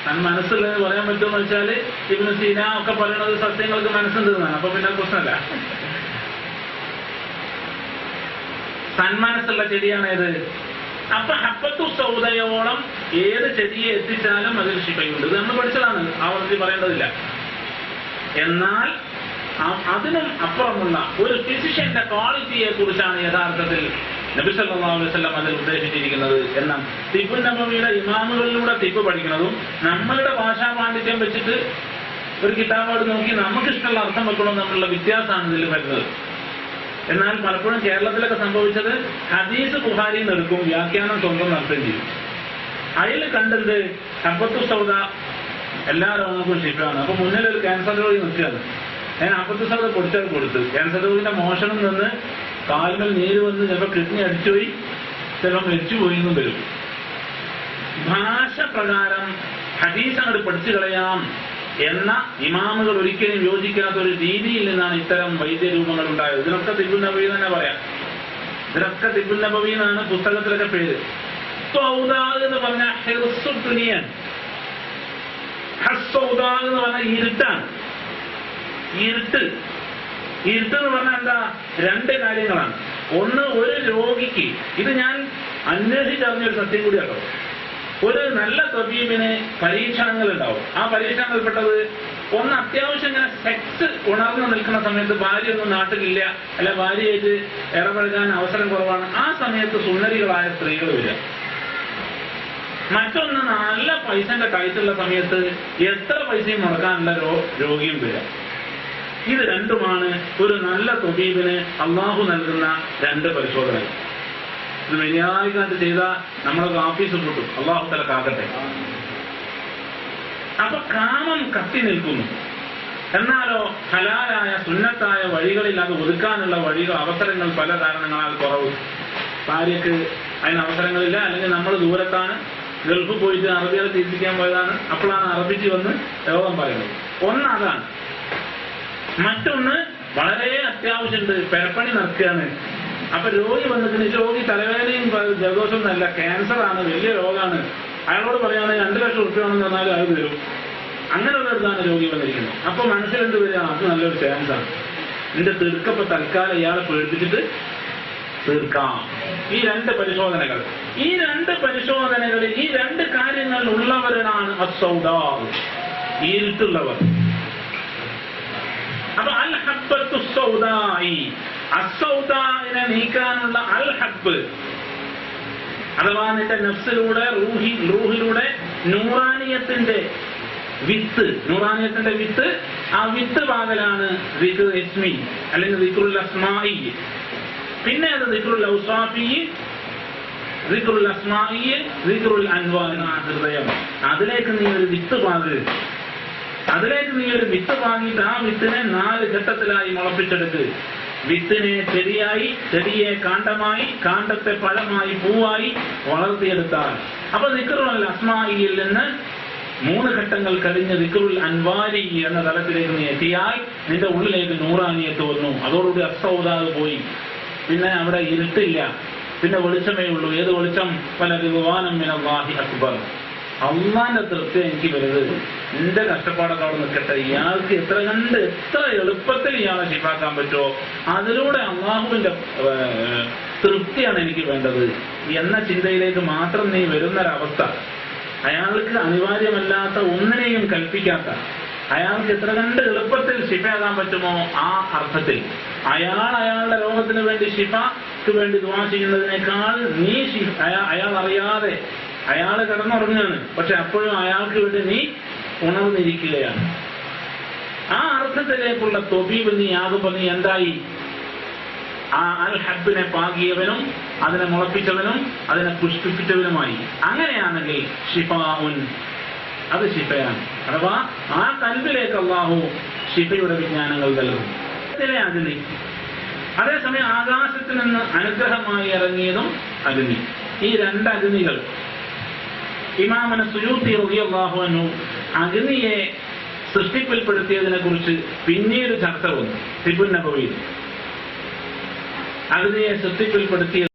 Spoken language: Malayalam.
താൻ മനസ്സുള്ളത് പറയാൻ പറ്റുമെന്ന് വെച്ചാൽ ഇബ്നു സീന ഒക്കെ പറയുന്നത് സസ്യങ്ങൾക്ക് മനസ്സുണ്ടെന്നാണ്. അപ്പൊ പിന്നെ പ്രശ്നമല്ല. സന്മനസ്സുള്ള ചെടിയാണ് ഏത്? അപ്പൊ ഹബ്ബത്തു സൗദയോളം ഏത് ചെടിയെ എത്തിച്ചാലും അതിൽ ശിഫയുണ്ട്. ഇത് നമ്മൾ പഠിച്ചതാണ്, ആവർത്തി പറയേണ്ടതില്ല. എന്നാൽ അതിനും അപ്പുറമുള്ള ഒരു ഫിസിഷ്യന്റെ ക്വാളിറ്റിയെ കുറിച്ചാണ് യഥാർത്ഥത്തിൽ നബി സല്ലല്ലാഹു അലൈഹി വസല്ലം അതിൽ ഉദ്ദേശിച്ചിരിക്കുന്നത്. എന്നാൽ തിബ്ബുൻ നബവിയുടെ ഇമാമുകളിലൂടെ തിബ്ബ് പഠിക്കുന്നതും നമ്മളുടെ ഭാഷാ പാണ്ഡിത്യം വെച്ചിട്ട് ഒരു കിതാബോട് നോക്കി നമുക്കിഷ്ടമുള്ള അർത്ഥം വെക്കണം തമ്മിലുള്ള വ്യത്യാസമാണ് ഇതിൽ വരുന്നത്. എന്നാൽ പലപ്പോഴും കേരളത്തിലൊക്കെ സംഭവിച്ചത് ഹദീസ് ബുഖാരിയിൽ നിന്ന് എടുക്കും, വ്യാഖ്യാനം സ്വന്തം നടത്തുകയും ചെയ്യും. അതിൽ കണ്ടത് ഹബ്ബത്തു സൗദ എല്ലാ രോഗങ്ങൾക്കും ശിഫയാണ്. അപ്പൊ മുന്നിൽ ഒരു ക്യാൻസർ രോഗി നിൽക്കുകയാണ്. ഞാൻ ഹബ്ബത്തു സൗദ പൊടിച്ചത് കൊടുത്ത് ക്യാൻസർ രോഗിന്റെ മോഷണം നിന്ന് കാലുകൾ നീര് വന്ന് ചിലപ്പോൾ കിഡ്നി അടിച്ചുപോയി, ചിലപ്പോൾ മരിച്ചുപോയി എന്നും വരും. ഭാഷ പ്രകാരം ഹദീസ് അങ്ങോട്ട് പഠിച്ചു കളയാം എന്ന ഇമാമുകൾ ഒരിക്കലും യോജിക്കാത്ത ഒരു രീതിയിൽ നിന്നാണ് ഇത്തരം വൈദ്യരൂപങ്ങൾ ഉണ്ടായത്. ഇതിനൊക്കെ തിബ്ബുൻ നബവി തന്നെ പറയാം. ഇതിനൊക്കെ തിബ്ബുൻ നബവി എന്നാണ് പുസ്തകത്തിലൊക്കെ പേര്. സൗദാ എന്ന് പറഞ്ഞ ഹിർസുദ്ദുനിയൻ, ഹസ്സൗദാ എന്ന് പറഞ്ഞ ഇരുട്ടാണ്. ഇരുട്ട് എന്ന് പറഞ്ഞാൽ എന്താ? രണ്ട് കാര്യങ്ങളാണ്. ഒന്ന്, ഒരു രോഗിക്ക്, ഇത് ഞാൻ അന്വേഷിച്ചറിഞ്ഞൊരു സത്യം കൂടിയാണോ, ഒരു നല്ല തബീബിന് പരീക്ഷണങ്ങൾ ഉണ്ടാവും. ആ പരീക്ഷണങ്ങളിൽപ്പെട്ടത് ഒന്ന്, അത്യാവശ്യം ഇങ്ങനെ സെക്സ് ഉണർന്നു നിൽക്കുന്ന സമയത്ത് ഭാര്യ ഒന്നും നാട്ടിലില്ല, അല്ല ഭാര്യയായിട്ട് ഇടപഴകാൻ അവസരം കുറവാണ്, ആ സമയത്ത് സുന്ദരികളായ സ്ത്രീകൾ വരിക. മറ്റൊന്ന്, നല്ല പൈസന്റെ കയ്യിലുള്ള സമയത്ത് എത്ര പൈസയും മുടക്കാനുള്ള രോഗിയും വരിക. ഇത് രണ്ടുമാണ് ഒരു നല്ല തബീബിന് അള്ളാഹു നൽകുന്ന രണ്ട് പരിശോധനകൾ. ഇത് മര്യാദക്കാണ്ട് ചെയ്താൽ നമ്മളൊക്കെ ആഫീസ് കിട്ടും. അള്ളാഹു തല കാക്കട്ടെ. അപ്പൊ കാമം കത്തി നിൽക്കുന്നു. എന്നാലോ ഹലാലായ സുന്നത്തായ വഴികളിൽ അത് ഒതുക്കാനുള്ള അവസരങ്ങൾ പല കാരണങ്ങളാൽ കുറവ്. ഭാര്യക്ക് അതിന് അവസരങ്ങളില്ല, അല്ലെങ്കിൽ നമ്മൾ ദൂരത്താണ്, ഗൾഫ് പോയിട്ട് അറബികളെ ചികിത്സിക്കാൻ പോയതാണ്, അപ്പോഴാണ് അറബിച്ച് വന്ന് രോഗം പറയുന്നത്. ഒന്ന് അതാണ്. മറ്റൊന്ന്, വളരെ അത്യാവശ്യമുണ്ട്, പെരപ്പണി നടക്കുകയാണ്. അപ്പൊ രോഗി വന്നിട്ട്, രോഗി തലവേദനയും ജലദോഷവും അല്ല, ക്യാൻസർ ആണ്, വലിയ രോഗമാണ്, അയാളോട് പറയുകയാണെങ്കിൽ 2 ലക്ഷം റുപ്യാണെന്ന് പറഞ്ഞാൽ അത് തരും. അങ്ങനെയുള്ളതാണ് രോഗി വന്നിരിക്കുന്നത്. അപ്പൊ മനസ്സിലെന്ത് വരിക? അത് നല്ലൊരു ചാൻസാണ്, എന്റെ തീർക്കപ്പോ തൽക്കാലം ഇയാളെ പേടിപ്പിച്ചിട്ട് തീർക്കാം. ഈ രണ്ട് പരിശോധനകൾ, ഈ രണ്ട് പരിശോധനകളിൽ ഈ രണ്ട് കാര്യങ്ങൾ ഉള്ളവരാണ് അസ്സൗദാ, ഇരുട്ടുള്ളവർ. അപ്പൊ അൽ ഹബ്ബത്തു സൗദാഇ, അസ്സൗദാഇനെ നീക്കാനുള്ള അൽ ഹബ്ബ് അഥവാ നിന്റെ നഫ്സിലൂടെ റൂഹിലൂടെ നൂറാനിയത്തിന്റെ വിത്ത്, ആ വിത്ത് പാകലാണ് ദിക്ർ ഇസ്മി അല്ലെങ്കിൽ ദിക്റുൽ അസ്മാഇ. പിന്നെ അത് ദിക്റുൽ ഔസാഫി, ദിക്റുൽ അസ്മാഇ, ദിക്റുൽ അൻവാർ, ഹൃദയം. അതിലേക്ക് നീ ഒരു വിത്ത് പാകിയിട്ട് ആ വിത്തിനെ 4 ഘട്ടത്തിലായി മുളപ്പിച്ചെടുത്ത്. വിത്തിനെ ചെടിയെ കാണ്ഡമായി, കാണ്ഡത്തെ പഴമായി, പൂവായി വളർത്തിയെടുത്താൽ, അപ്പൊ ദിക്റുൽ അസ്മാഇയിൽ നിന്ന് 3 ഘട്ടങ്ങൾ കഴിഞ്ഞ് ദിക്റുൽ അൻവാരി എന്ന തലത്തിലേക്ക് നീ എത്തിയാൽ നിന്റെ ഉള്ളിലേക്ക് നൂറാനിയത്ത് വന്നു. അതോടുകൂടി അസ്സൗദാവ് പോയി. പിന്നെ അവിടെ ഇരുട്ടില്ല, പിന്നെ വെളിച്ചമേ ഉള്ളൂ. ഏത് വെളിച്ചം? പല റിദ്വാനം മിനല്ലാഹി അക്ബർ. അള്ളാന്റെ തൃപ്തി എനിക്ക് വലുത്. എന്റെ കഷ്ടപ്പാടൊക്കെ അവിടെ നിൽക്കട്ടെ. ഇയാൾക്ക് എത്ര എളുപ്പത്തിൽ ഇയാളെ ശിഫാക്കാൻ പറ്റുമോ അതിലൂടെ അള്ളാഹുവിന്റെ തൃപ്തിയാണ് എനിക്ക് വേണ്ടത് എന്ന ചിന്തയിലേക്ക് മാത്രം നീ വരുന്നൊരവസ്ഥ. അയാൾക്ക് അനിവാര്യമല്ലാത്ത ഒന്നിനെയും കൽപ്പിക്കാത്ത, അയാൾക്ക് എത്ര എളുപ്പത്തിൽ ശിഫയാകാൻ പറ്റുമോ ആ അർത്ഥത്തിൽ അയാളുടെ രോഗത്തിന് വേണ്ടി ശിഫക്ക് വേണ്ടി ദുആ ചെയ്യുന്നതിനേക്കാൾ നീ അയാൾ അറിയാതെ അയാൾ കിടന്നുറങ്ങുകയാണ്, പക്ഷെ അപ്പോഴും അയാൾക്ക് വേണ്ടി നീ ഉണർന്നിരിക്കുകയാണ്. ആ അർത്ഥത്തിലേക്കുള്ള തൊബീബ് നീ ആകുമ്പോൾ നീ എന്തായി? ആ അൽ ഹബ്ബിനെ പാകിയവനും അതിനെ മുളപ്പിച്ചവനും അതിനെ പുഷ്പിപ്പിച്ചവനുമായി. അങ്ങനെയാണെങ്കിൽ ഷിഫാഉൻ, അത് ഷിഫയാണ്. അഥവാ ആ കൽബിലേക്ക് അല്ലാഹു ഷിഫയുടെ വിജ്ഞാനങ്ങൾ നൽകും. അഗ്നി, അതേസമയം ആകാശത്തിൽ നിന്ന് അനുഗ്രഹമായി ഇറങ്ങിയതും അഗ്നി. ഈ 2 അഗ്നികൾ ഇമാമന സുയൂത്തി റളിയല്ലാഹു അൻഹു അഗ്നിയെ സൃഷ്ടിപ്പിൽപ്പെടുത്തിയതിനെ കുറിച്ച് പിന്നീട് ചർച്ച വന്നു. തിബ്ബുൻ നബവിയിൽ അഗ്നിയെ സൃഷ്ടിപ്പിൽപ്പെടുത്തിയത്